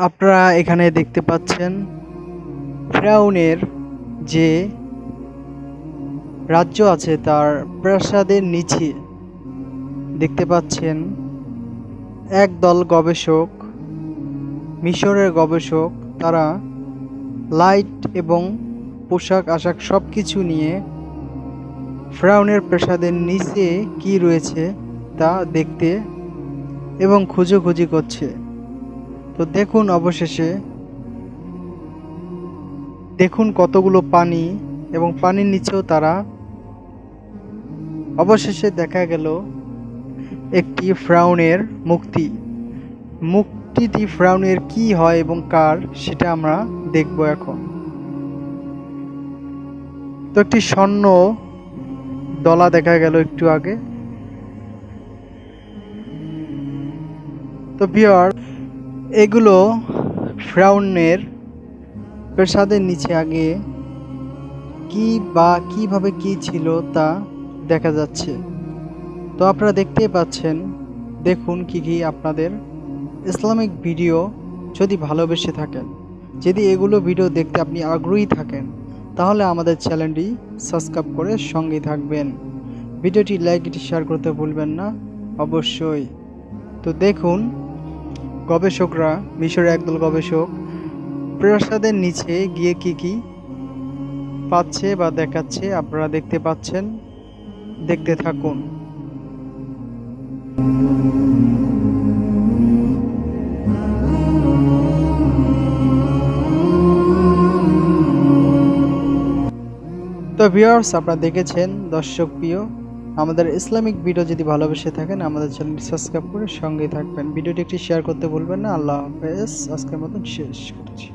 আপনারা এখানে দেখতে পাচ্ছেন ফিরআউনের যে রাজ্য আছে তার প্রাসাদের নিচে দেখতে পাচ্ছেন একদল গবেষক, মিশরের গবেষক। তারা লাইট এবং পোশাক আশাক সব কিছু নিয়ে ফিরআউনের প্রাসাদের নিচে কি রয়েছে তা দেখতে এবং খোঁজাখুঁজি করছে। তো দেখুন, অবশেষে দেখুন কতগুলো পানি, এবং পানির নিচেও তারা অবশেষে দেখা গেল একটি ফিরআউনের মুক্তিটি ফিরআউনের কি হয় এবং কার, সেটা আমরা দেখব এখন। তো একটি স্বর্ণ দলা দেখা গেল একটু আগে। তো ভিউয়ার, এগুলো ফিরআউনের প্রাসাদের নিচে আগে কি বা কিভাবে কি ছিল তা দেখা যাচ্ছে। তো আপনারা দেখতেই পাচ্ছেন। দেখুন কি কি আপনাদের ইসলামিক ভিডিও যদি ভালোবেসে থাকেন, যদি এগুলো ভিডিও দেখতে আপনি আগ্রহী থাকেন, তাহলে আমাদের চ্যানেলটি সাবস্ক্রাইব করে সঙ্গে থাকবেন। ভিডিওটি লাইক এটি শেয়ার করতে ভুলবেন না অবশ্যই। তো দেখুন, গবেষকরা, মিশরের একদল গবেষক প্রাসাদের নিচে গিয়ে কি কি পাচ্ছে বা দেখাচ্ছে আপনারা দেখতে পাচ্ছেন। দেখতে থাকুন। তো ভিউয়ার্স, আপনারা দেখেছেন দর্শক প্রিয়, আমাদের ইসলামিক ভিডিও যদি ভালোবেসে থাকেন আমাদের চ্যানেলটি সাবস্ক্রাইব করে সঙ্গেই থাকবেন। ভিডিওটি একটি শেয়ার করতে ভুলবেন না। আল্লাহ হাফেজ। আজকের মতন শেষ করছি।